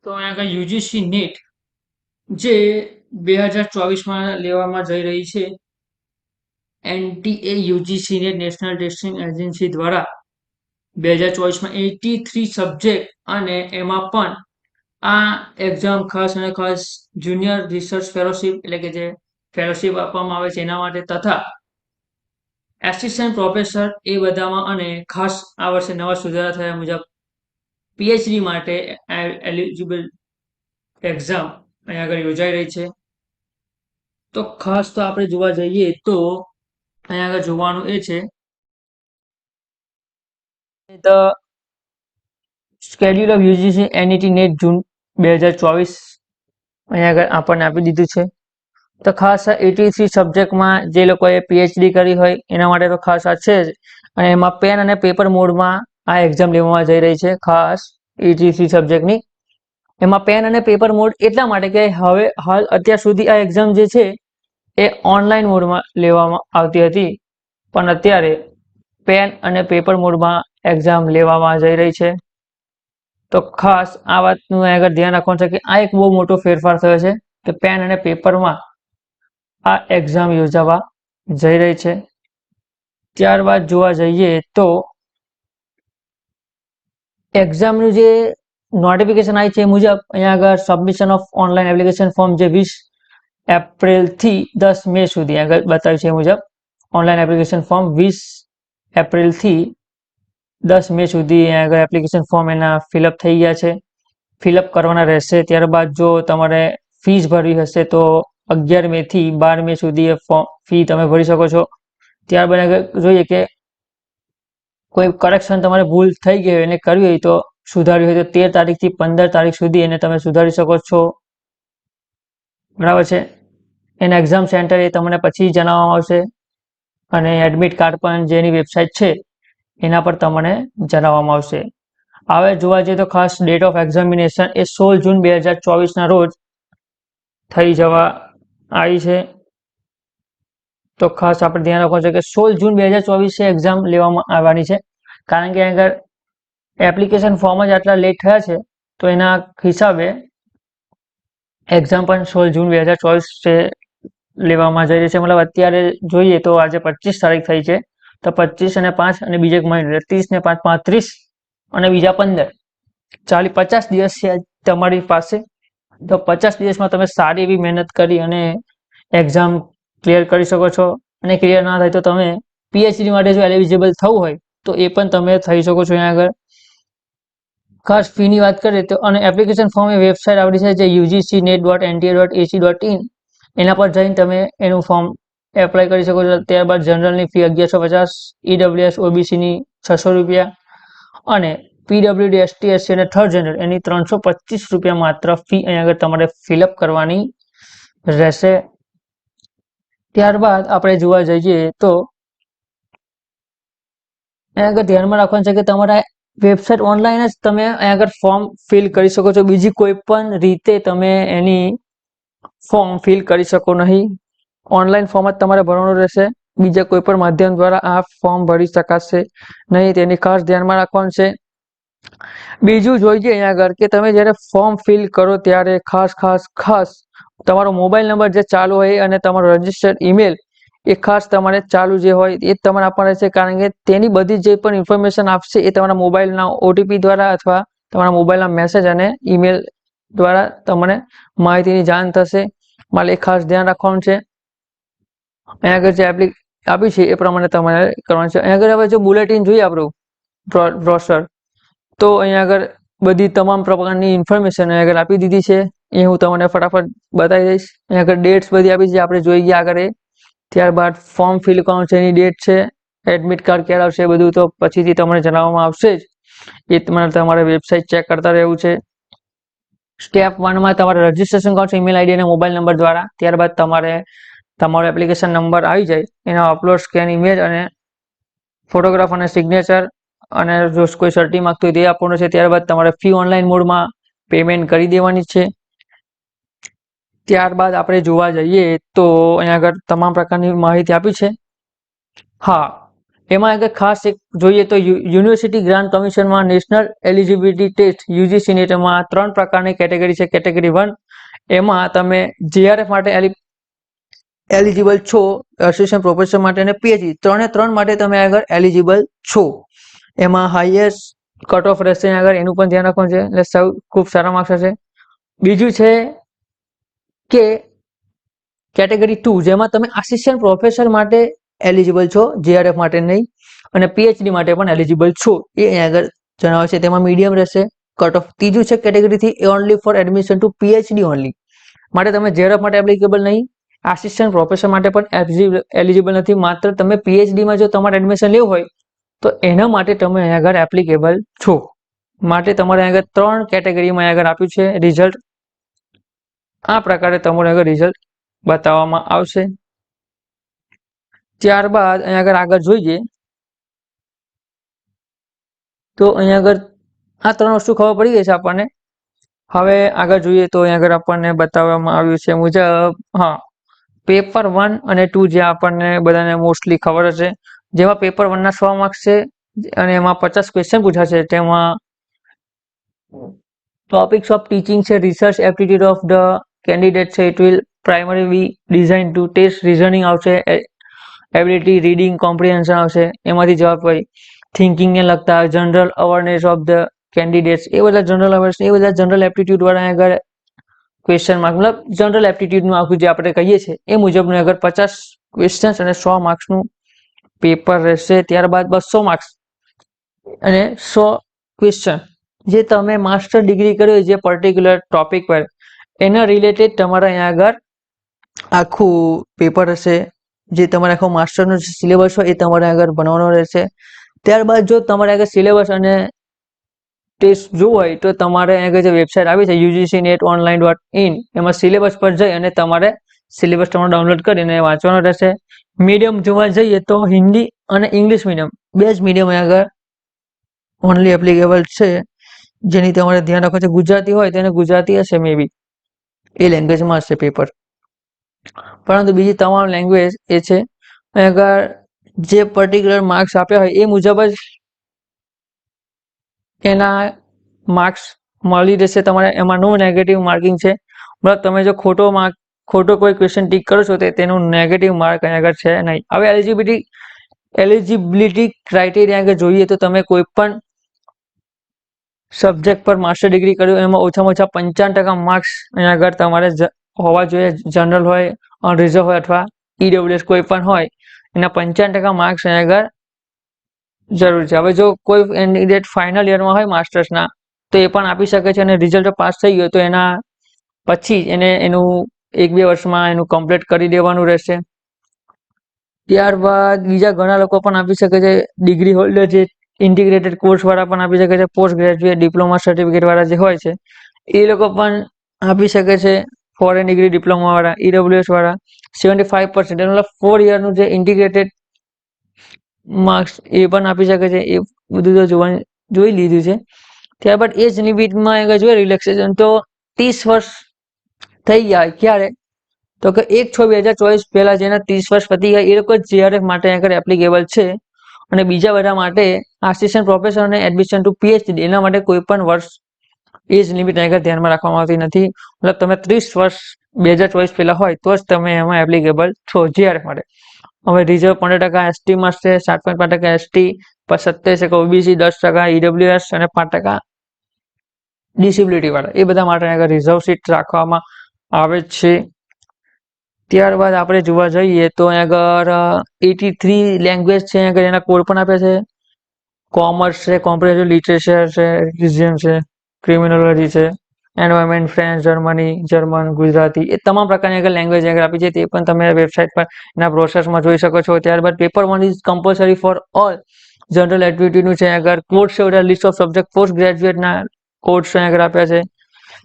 તો અહીંયા આગળ યુજીસી નીટ જે 2024માં લેવામાં જઈ રહી છે. એનટીએ યુજીસી ને નેશનલ ટેસ્ટિંગ એજન્સી દ્વારા 2024માં 83 સબ્જેક્ટ અને એમાં પણ આ એક્ઝામ ખાસ અને ખાસ જુનિયર રિસર્ચ ફેલોશિપ એટલે કે જે ફેલોશિપ આપવામાં આવે છે એના માટે તથા એસિસ્ટન્ટ પ્રોફેસર એ બધામાં અને ખાસ આ વર્ષે નવા સુધારા થયા મુજબ પીએચડી માટે એલિજિબલ એક્ઝામ અહીંયા આગળ યોજાઈ રહી છે. તો ખાસ તો આપણે જોવા જઈએ તો અહીંયા આગળ જોવાનું એ છે the schedule of UGC NET NET June 2024 અહીંયા આગળ આપણને આપી દીધું છે. તો ખાસ 83 સબ્જેક્ટમાં જે લોકોએ પીએચડી કરી હોય એના માટે તો ખાસ આ છે જ, અને એમાં પેન અને પેપર મોડમાં આ એક્ઝામ લેવામાં જઈ રહી છે. ખાસ 83 સબ્જેક્ટની એમાં પેન અને પેપર મોડ એટલા માટે કે હવે હાલ અત્યાર સુધી આ એક્ઝામ જે છે એ ઓનલાઈન મોડમાં લેવામાં આવતી હતી, પણ અત્યારે પેન અને પેપર મોડમાં એક્ઝામ લેવામાં જઈ રહી છે. તો ખાસ આ વાતનું આગળ ધ્યાન રાખવાનું છે કે આ એક બહુ મોટો ફેરફાર થયો છે કે પેન અને પેપરમાં આ એક્ઝામ યોજાવા જઈ રહી છે. ત્યારબાદ જોવા જઈએ તો એક્ઝામનું જે નોટિફિકેશન આવી છે એ મુજબ અહીંયા આગળ submission of online application form જે 20 એપ્રિલથી 10 મે સુધી આગળ બતાવ્યું છે એ મુજબ ઓનલાઈન એપ્લિકેશન ફોર્મ 20 એપ્રિલથી 10 મે સુધી આગળ એપ્લિકેશન ફોર્મ એના ફિલઅપ થઈ ગયા છે, ફિલઅપ કરવાના રહેશે. ત્યારબાદ જો તમારે ફીસ ભરવી હશે તો 11 મે થી 12 મે સુધી ફી તમે ભરી શકો છો. ત્યારબાદ આગળ જોઈએ કે કોઈ કરેક્શન તમારે ભૂલ થઈ ગઈ હોય એને કરવી હોય તો સુધારવી હોય તો 13 તારીખથી 15 તારીખ સુધી એને તમે સુધારી શકો છો. બરાબર છે. એના એક્ઝામ સેન્ટર એ તમને પછી જણાવવામાં આવશે, અને એડમિટ કાર્ડ પણ જેની વેબસાઇટ છે એના પર તમને જણાવવામાં આવશે. હવે જોવા જઈએ તો ખાસ ડેટ ઓફ એક્ઝામિનેશન એ 16 જૂન 2024ના રોજ થઈ જવા આવી છે. તો ખાસ આપણે ધ્યાન રાખવાનું છે કે 16 જૂન 2024 એક્ઝામ લેવામાં આવવાની છે, કારણ કે આગળ એપ્લિકેશન ફોર્મ જ આટલા લેટ થયા છે તો એના હિસાબે એક્ઝામ પણ 16 જૂન 2024 લેવામાં જઈ રહી છે. મતલબ અત્યારે જોઈએ તો આજે 25 તારીખ થઈ છે, તો 25 અને 5 અને બીજે એક મહિનો 30 ને 5 35 અને બીજા 15 50 દિવસ છે તમારી પાસે. તો 50 દિવસમાં તમે સારી એવી મહેનત કરી અને એક્ઝામ ક્લિયર કરી શકો છો, અને ક્લિયર ના થાય તો તમે પીએચડી માટે જો એલિજિબલ થવું હોય તો એ પણ તમે થઈ શકો છો. અહીંયા આગળ ખાસ ફીની વાત કરીએ તો અને એપ્લિકેશન ફોર્મ એ વેબસાઇટ આપણી છે જે UGC.net.nta.ac.in એના પર જઈને તમે એનું ફોર્મ એપ્લાય કરી શકો છો. ત્યારબાદ જનરલની ફી 1150, ઈડબ્લ્યુએસ ઓબીસીની 600 રૂપિયા અને પીડબ્લ્યુડી એસટી એસસી અને થર્ડ જનરલ એની 325 રૂપિયા માત્ર ફી અહીંયા આગળ તમારે ફિલઅપ કરવાની રહેશે. ત્યારબાદ આપણે જોવા જઈએ તો અહીંયા આગળ ધ્યાનમાં રાખવાનું છે કે તમારા વેબસાઇટ ઓનલાઈન જ તમે અહીંયા આગળ ફોર્મ ફિલ કરી શકો છો, બીજી કોઈ પણ રીતે તમે એની ફોર્મ ફિલ કરી શકો નહીં. ઓનલાઈન ફોર્મ જ તમારે ભરવાનું રહેશે, બીજા કોઈ પણ માધ્યમ દ્વારા આ ફોર્મ ભરી શકાશે નહીં, તેની ખાસ ધ્યાનમાં રાખવાનું છે. બીજું જોઈએ અહીંયા આગળ કે તમે જ્યારે ફોર્મ ફિલ કરો ત્યારે ખાસ તમારો મોબાઈલ નંબર જે ચાલુ હોય અને તમારો રજિસ્ટર્ડ ઈમેલ એ ખાસ તમારે ચાલુ જે હોય એ તમારે આપવાનું રહેશે, કારણ કે તેની બધી જે પણ ઇન્ફોર્મેશન આપશે એ તમારા મોબાઈલના ઓટીપી દ્વારા અથવા તમારા મોબાઈલના મેસેજ અને ઈમેલ દ્વારા તમને માહિતીની જાણ થશે. એટલે ખાસ ધ્યાન રાખવાનું છે. અહીંયા આગળ જે આપી છે એ પ્રમાણે તમારે કરવાનું છે. અહીંયા આગળ હવે જો બુલેટિન જોઈએ આપણું બ્રોશર, તો અહીંયા આગળ બધી તમામ પ્રકારની ઇન્ફોર્મેશન અહીંયા આગળ આપી દીધી છે, એ હું તમને ફટાફટ બતાવી દઈશ. અહીંયા આગળ ડેટ્સ બધી આપી છે, આપણે જોઈ ગયા આગળ. ત્યારબાદ ફોર્મ ફિલ કરવાનું છે એની ડેટ છે, એડમિટ કાર્ડ ક્યારે આવશે એ બધું તો પછીથી તમને જણાવવામાં આવશે જ, એ તમારે વેબસાઇટ ચેક કરતા રહેવું છે. સ્ટેપ 1માં તમારે રજીસ્ટ્રેશન કરવાનું છે ઈમેલ આઈડી અને મોબાઈલ નંબર દ્વારા. ત્યારબાદ તમારે તમારો એપ્લિકેશન નંબર આવી જાય એનો અપલોડ સ્કેન ઇમેજ અને ફોટોગ્રાફ અને સિગ્નેચર અને જો કોઈ સર્ટી માંગતું હોય તે આપવાનું છે. ત્યારબાદ તમારે ફી ઓનલાઈન મોડમાં પેમેન્ટ કરી દેવાની છે. ત્યારબાદ આપણે જોવા જઈએ તો અહીંયા આગળ તમામ પ્રકારની માહિતી આપી છે. હા, એમાં આગળ ખાસ એક જોઈએ તો યુનિવર્સિટી ગ્રાન્ટ કમિશનમાં નેશનલ એલિજિબિલિટી ટેસ્ટ યુજીસી નેટમાં 3 પ્રકારની કેટેગરી છે. કેટેગરી 1 એમાં તમે જીઆરએફ માટે એલિજિબલ છો, એસોસિએશન પ્રોફેસર માટે અને પીએચડી 3 માટે તમે આગળ એલિજિબલ છો. એમાં હાઈએસ્ટ કટ ઓફ રહેશે આગળ, એનું પણ ધ્યાન રાખવાનું છે, એટલે સૌ ખૂબ સારા માર્ક્સ હશે. બીજું છે કે કેટેગરી 2 જેમાં તમે આસિસ્ટન્ટ પ્રોફેસર માટે એલિજિબલ છો, જીઆરએફ માટે નહીં, અને પીએચડી માટે પણ એલિજિબલ છો, એ અહીં આગળ જણાવે છે. તેમાં મીડિયમ રહેશે કટ ઓફ. ત્રીજું છે category 3 only for admission two PhD only, માટે તમે જીઆરએફ માટે એપ્લિકેબલ નહીં, આસિસ્ટન્ટ પ્રોફેસર માટે પણ એલિજિબલ નથી, માત્ર તમે પીએચડીમાં જો તમારે એડમિશન લેવું હોય તો એના માટે તમે અહીં આગળ એપ્લિકેબલ છો. માટે તમારે આગળ 3 કેટેગરીમાં આગળ આપ્યું છે રિઝલ્ટ. આ પ્રકારે તમારું આગળ રિઝલ્ટ બતાવવામાં આવશે. ત્યારબાદ અહીંયા આગળ જોઈએ તો અહીંયા આગળ આ 3 વસ્તુ ખબર પડી ગઈ છે આપણને. હવે આગળ જોઈએ તો અહીંયા આગળ આપણને બતાવવામાં આવ્યું છે મુજબ, હા, પેપર 1 અને 2 જે આપણને બધાને મોસ્ટલી ખબર હશે, જેમાં પેપર 1 ના 100 માર્ક્સ છે અને એમાં 50 ક્વેશ્ચન પૂછાશે. તેમાં ટોપિક્સ ઓફ ટીચિંગ છે, research aptitude of the candidate છે, it will primary be design to test reasoning આવશે, એબિલિટી રીડિંગ કોમ્પ્રિહેન્શન આવશે, એમાંથી જવાબ હોય. થિંકિંગને લગતા general awareness of the candidates, એ બધા જનરલ અવેરનેસ, એ બધા જનરલ એપ્ટિટ્યુડ વાળા આગળ ક્વેશ્ચન માર્ક, મતલબ જનરલ એપ્ટિટ્યુડનું આખું જે આપણે કહીએ છીએ એ મુજબનું આગળ 50 ક્વેશ્ચન્સ અને 100 માર્ક્સનું પેપર રહેશે. ત્યારબાદ 200 માર્ક્સ અને 100 ક્વેશ્ચન જે તમે માસ્ટર ડિગ્રી કર્યો જે પર્ટિક્યુલર ટોપિક પર એના રિલેટેડ તમારા અહીંયા આગળ આખું પેપર હશે. જે તમારે આખો માસ્ટરનો સિલેબસ હોય એ તમારે આગળ ભણવાનો રહેશે. ત્યારબાદ જો તમારે આગળ સિલેબસ અને ટેસ્ટ જોવું હોય તો તમારે આગળ જે વેબસાઇટ આવી છે ugcnetonline.in, એમાં સિલેબસ પર જઈ અને તમારે સિલેબસ તમારો ડાઉનલોડ કરીને વાંચવાનો રહેશે. મીડિયમ જોવા જઈએ તો હિન્દી અને ઇંગ્લિશ મીડિયમ બે જ મીડિયમ આગળ ઓનલી એપ્લિકેબલ છે, જેની તમારે ધ્યાન રાખવું છે. ગુજરાતી હોય તો એને ગુજરાતી હશે, મે બી એ લેંગ્વેજમાં હશે પેપર, પરંતુ બીજી તમામ લેંગ્વેજ એ છે. આગળ જે પર્ટિક્યુલર માર્ક્સ આપ્યા હોય એ મુજબ જ એના માર્ક્સ મળી રહેશે તમારે. એમાં નો નેગેટિવ માર્કિંગ છે, મતલબ તમે જો ખોટો કોઈ ક્વેશ્ચન ટીક કરો છો તો તેનું નેગેટિવ માર્ક અહીં આગળ છે નહીં. હવે એલિજિબિલિટી ક્રાઇટેરિયા આગળ જોઈએ તો તમે કોઈ પણ સબ્જેક્ટ પર માસ્ટર ડિગ્રી કર્યું એમાં ઓછામાં ઓછા 55% માર્ક્સ અહીં આગળ તમારે હોવા જોઈએ. જનરલ હોય, અનરિઝર્વ હોય અથવા ઈડબ્લ્યુએસ કોઈ પણ હોય, એના 55% માર્ક્સ અહીં આગળ જરૂર છે. હવે જો કોઈ કેન્ડિડેટ ફાઇનલ યરમાં હોય માસ્ટર્સના તો એ પણ આપી શકે છે, અને રિઝલ્ટ પાસ થઈ ગયો તો એના પછી એને એનું 1-2 વર્ષમાં એનું કમ્પ્લીટ કરી દેવાનું રહેશે. ત્યારબાદ બીજા ઘણા લોકો પણ આપી શકે છે, ડિગ્રી હોલ્ડર જે ઇન્ટિગ્રેટેડ કોર્સ વાળા પણ આપી શકે છે, પોસ્ટ ગ્રેજ્યુએટ ડિપ્લોમા સર્ટિફિકેટ વાળા જે હોય છે એ લોકો પણ આપી શકે છે, ફોરેન ડિગ્રી ડિપ્લોમા વાળા, ઈડબ્લ્યુએસ વાળા 75%, મતલબ 4 યરનું જે ઇન્ટિગ્રેટેડ માર્ક્સ એ પણ આપી શકે છે. એ બધું તો જોઈ લીધું છે. ત્યારબાદ એજ લિમિટમાં આગળ જોઈએ રિલેક્સેશન તો 30 વર્ષ થઈ ગયા. ક્યારે તો કે 1/6/2024 પહેલા જેના 30 વર્ષ પતી ગયા એ લોકો જીઆરએફ માટે આગળ એપ્લિકેબલ છે, અને બીજા બધા માટે આસિસ્ટન્ટ પ્રોફેસર અને એડમિશન ટુ પીએચડી એના માટે કોઈ પણ વર્ષ એજ લિમિટ આગળ ધ્યાનમાં રાખવામાં આવતી નથી. મતલબ તમે 30 વર્ષ 2024 પહેલા હોય તો જ તમે એમાં એપ્લિકેબલ છો જીઆરએફ માટે. હવે રિઝર્વ 15% એસટીમાં છે, 7.5% એસટી, 27% ઓબીસી, 10% ઈડબ્લ્યુએસ અને 5% ડિસેબિલિટી વાળા, એ બધા માટે આગળ રિઝર્વ સીટ રાખવામાં આવે છે. ત્યારબાદ આપણે જોવા જઈએ તો આગળ 83 લેંગ્વેજ છે, આગળ એના કોડ પણ આપ્યા છે. કોમર્સ છે, કોમ્પ્રેહેન્સિવ લિટરેચર છે, રિઝિયમ છે, ક્રિમિનોલોજી છે, એન્વાયરમેન્ટ, ફ્રેન્ચ, જર્મન, ગુજરાતી, એ તમામ પ્રકારની આગળ લેંગ્વેજ આગળ આપી છે. તે પણ તમે વેબસાઇટ પર એના પ્રોસેસમાં જોઈ શકો છો. ત્યારબાદ paper 1 is compulsory for all general એક્ટિવિટીનું છે, આગળ કોર્સ છે, લિસ્ટ ઓફ સબ્જેક્ટ પોસ્ટ ગ્રેજ્યુએટના કોર્સ આગળ આપ્યા છે.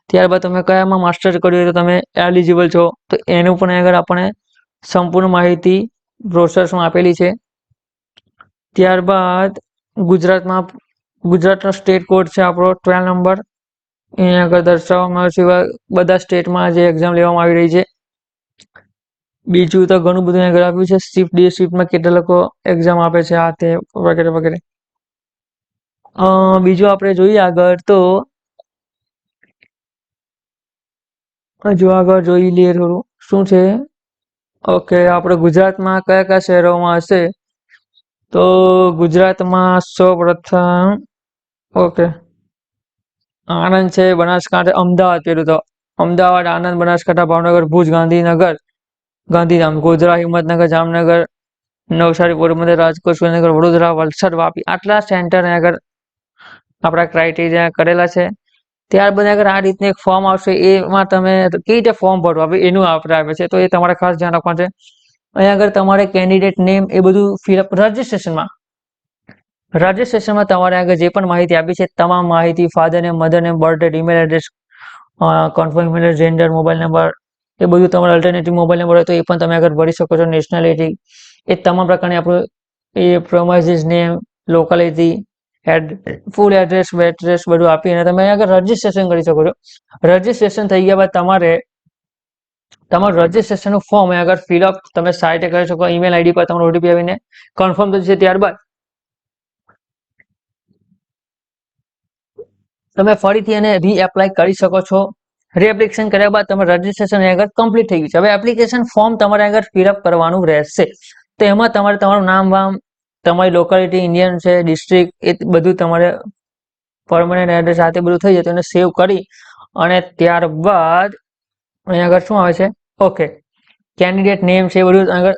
ત્યારબાદ તમે કયામાં માસ્ટર કર્યું તો તમે એલિજિબલ છો તો એનું પણ આગળ આપણે સંપૂર્ણ માહિતી પ્રોસેસમાં આપેલી છે. ત્યારબાદ ગુજરાતનો સ્ટેટ કોડ છે આપણો 12 નંબર, અહીંયા આગળ દર્શાવવામાં આવ્યો છે. બધા સ્ટેટમાં જે એક્ઝામ લેવામાં આવી રહી છે બીજું તો ઘણું બધું આગળ આપ્યું છે. શિફ્ટ ડી શિફ્ટમાં કેટલા લોકો એક્ઝામ આપે છે, આ તે વગેરે વગેરે. બીજું આપણે જોઈએ આગળ તો જો આગળ જોઈ લઈએ થોડું શું છે. ઓકે, આપણે ગુજરાતમાં કયા કયા શહેરોમાં હશે તો ગુજરાતમાં સૌપ્રથમ ઓકે આણંદ છે, બનાસકાંઠા, અમદાવાદ, પેલું તો અમદાવાદ, આણંદ, બનાસકાંઠા, ભાવનગર, ભુજ, ગાંધીનગર, ગાંધીધામ, ગોધરા, હિંમતનગર, જામનગર, નવસારી, પોરબંદર, રાજકોટ, સુરેન્દ્રનગર, વડોદરા, વલસાડ, વાપી, આટલા સેન્ટર આગળ આપણા ક્રાઇટેરિયા કરેલા છે. ત્યારબાદ આગળ આ રીતનું એક ફોર્મ આવશે, એમાં તમે કેવી રીતે ફોર્મ ભરવા એનું આપણે આવે છે, તો એ તમારે ખાસ ધ્યાન રાખવાનું છે. અહીંયા આગળ તમારે કેન્ડિડેટ નેમ એ બધું ફિલઅપ રજિસ્ટ્રેશનમાં તમારે આગળ જે પણ માહિતી આપી છે તમામ માહિતી, father name, mother name, birth date, email address, confirm email address, gender, mobile number, એ બધું તમારે અલ્ટરનેટિવ મોબાઈલ નંબર હોય તો એ પણ તમે આગળ ભરી શકો છો. નેશનાલિટી, એ તમામ પ્રકારની આપણું એ પ્રોમાઇઝિસ નેમ, લોકાલિટી, ફૂલ એડ્રેસ બધું આપીને તમે આગળ રજીસ્ટ્રેશન કરી શકો છો. રજીસ્ટ્રેશન થઈ ગયા બાદ તમારું રજીસ્ટ્રેશનનું ફોર્મ આગળ ફિલઅપ તમે સાઇટે કરી શકો. ઈમેલ આઈડી પર તમારું ઓટીપી આવીને કન્ફર્મ થશે. ત્યારબાદ તમે ફરીથી એને રીએપ્લાય કરી શકો છો. રીએપ્લિકેશન કર્યા બાદ તમે રજીસ્ટ્રેશન આગળ કમ્પ્લીટ થઈ ગયું છે. હવે એપ્લિકેશન ફોર્મ તમારે આગળ ફિલઅપ કરવાનું રહેશે. તો એમાં તમારે તમારું નામ વામ, તમારી લોકાલિટી ઇન્ડિયન છે, ડિસ્ટ્રિક્ટ, એ બધું તમારે પરમનન્ટ એડ્રેસ સાથે બધું થઈ જાય તો એને સેવ કરી અને ત્યારબાદ અહીંયા આગળ શું આવે છે, ઓકે કેન્ડિડેટ નેમ છે, બધું આગળ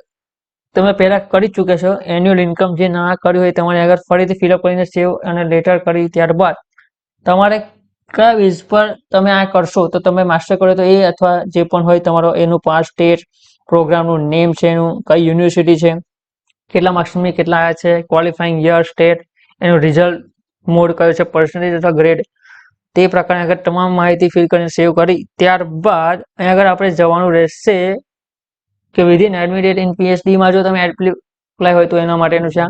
તમે પહેલા કરી ચૂક્યા છો. એન્યુઅલ ઇન્કમ જે ના કર્યું હોય તમારે આગળ ફરીથી ફિલઅપ કરીને સેવ અને લેટર કરી ત્યારબાદ તમારે કયા બેઝ પર તમે આ કરશો તો તમે માસ્ટર કરો તો એ અથવા જે પણ હોય તમારો એનું પાસ સ્ટેટ, પ્રોગ્રામનું નેમ છે, એનું કઈ યુનિવર્સિટી છે, કેટલા માર્ક્સની કેટલા આવ્યા છે, ક્વોલિફાઈંગ યર, સ્ટેટ, એનું રિઝલ્ટ મોડ કયો છે, પર્સન્ટેજ અથવા ગ્રેડ, તે પ્રકારની આગળ તમામ માહિતી ફિલ કરીને સેવ કરી ત્યારબાદ અહીં આગળ આપણે જવાનું રહેશે કે વિધિન એડમિટેડ ઇન પીએચડીમાં જો તમે એપ્લાય હોય તો એના માટેનું છે.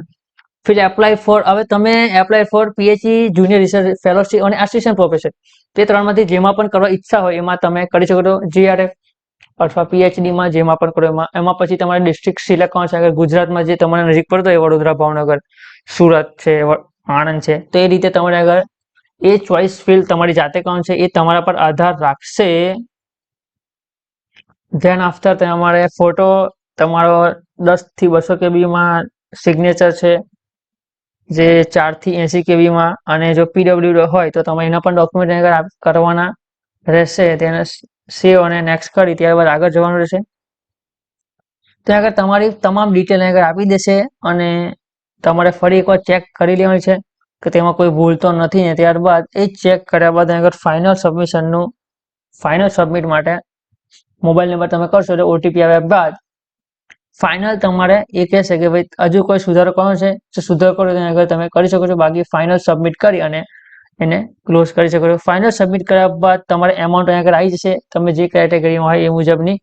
ફિર એપ્લાય ફોર, હવે તમે apply four PhD, junior research fellowship અને આસિસ્ટન્ટ પ્રોફેસર, તે ત્રણમાંથી જેમાં પણ કરવા ઈચ્છા હોય એમાં તમે કરી શકો છો. જીઆરએફ અથવા પીએચડીમાં જેમાં પણ કરો એમાં પછી તમારે ડિસ્ટ્રિક્ટ સિલેક્ટ કરવાનું છે. ગુજરાતમાં જે તમારે નજીક પડતો હોય વડોદરા, ભાવનગર, સુરત છે, આણંદ છે, તો એ રીતે તમારે આગળ એ ચોઇસ ફિલ્ડ તમારી જાતે કરવાનું છે. એ તમારા પર આધાર રાખશે. ધેન આફ્ટર તમારે ફોટો તમારો 10 થી 200 કેબીમાં સિગ્નેચર છે, જે 4 થી 80 કેબીમાં, અને જો પીડબ્લ્યુ હોય તો તમે એના પણ ડોક્યુમેન્ટ કરવાના રહેશે. તેને સેવ અને નેક્સ્ટ કરી ત્યારબાદ આગળ જવાનું રહેશે. ત્યાં આગળ તમારી તમામ ડિટેલ આગળ આપી દેશે અને તમારે ફરી એકવાર ચેક કરી લેવાની છે કે તેમાં કોઈ ભૂલ તો નથી ને. ત્યારબાદ એ ચેક કર્યા બાદ આગળ ફાઇનલ સબમિટ માટે મોબાઈલ નંબર તમે કરશો એટલે ઓટીપી આવ્યા બાદ ફાઇનલ તમારે એ કહેશે કે ભાઈ હજુ કોઈ સુધારો કરવાનો છે તો સુધારો કરો, ત્યાં આગળ તમે કરી શકો છો. બાકી ફાઇનલ સબમિટ કરી અને એને ક્લોઝ કરી શકો છો. ફાઇનલ સબમિટ કર્યા બાદ તમારે એમાઉન્ટ આગળ આવી જશે તમે જે કેટેગરીમાં હોય એ મુજબની,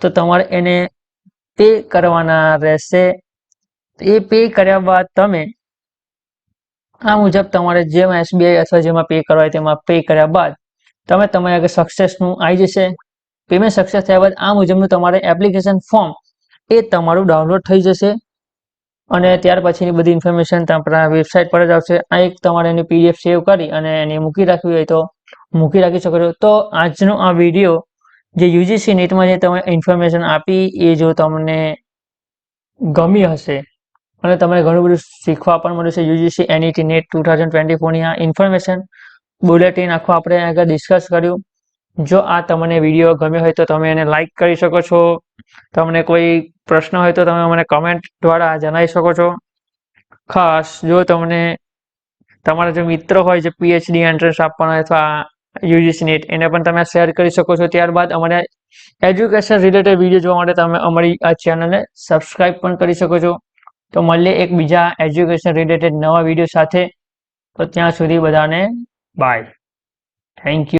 તો તમારે એને પે કરવાના રહેશે. એ પે કર્યા બાદ તમે આ મુજબ તમારે જેમાં એસબીઆઈ અથવા જેમાં પે કરવા તેમાં પે કર્યા બાદ તમારે આગળ સક્સેસનું આવી જશે. પેમેન્ટ સક્સેસ થયા બાદ આ મુજબનું તમારે એપ્લિકેશન ફોર્મ એ તમારું ડાઉનલોડ થઈ જશે અને ત્યાર પછીની બધી ઇન્ફોર્મેશન તમારા વેબસાઇટ પર જ આવશે. આ એક તમારે એની પીડીએફ સેવ કરી અને એને મૂકી રાખવી હોય તો મૂકી રાખી શકો છો. તો આજનો આ વિડીયો જે યુજીસી નેટમાં જે તમે ઇન્ફોર્મેશન આપી એ જો તમને ગમી હશે અને તમને ઘણું બધું શીખવા પણ મળ્યું છે યુજીસી એનઈટી નેટ 2024ની આ ઇન્ફોર્મેશન બુલેટિન આખું આપણે આગળ ડિસ્કસ કર્યું. જો આ તમને વિડીયો ગમ્યો હોય તો તમે એને લાઈક કરી શકો છો. તમને કોઈ પ્રશ્ન હોય તો તમે મને કમેન્ટ દ્વારા જણાવી શકો છો. ખાસ જો તમને તમારા જો મિત્ર હોય જે પીએચડી એન્ટ્રન્સ આપવાના અથવા યુજીસી નેટ, એને પણ તમે શેર કરી શકો છો. ત્યારબાદ અમારે એજ્યુકેશન રિલેટેડ વિડીયો જોવા માટે તમે અમારી આ ચેનલને સબસ્ક્રાઈબ પણ કરી શકો છો. તો મળીએ એક બીજા એજ્યુકેશન રિલેટેડ નવા વિડીયો સાથે. તો ત્યાં સુધી બધાને બાય, થેન્ક યુ.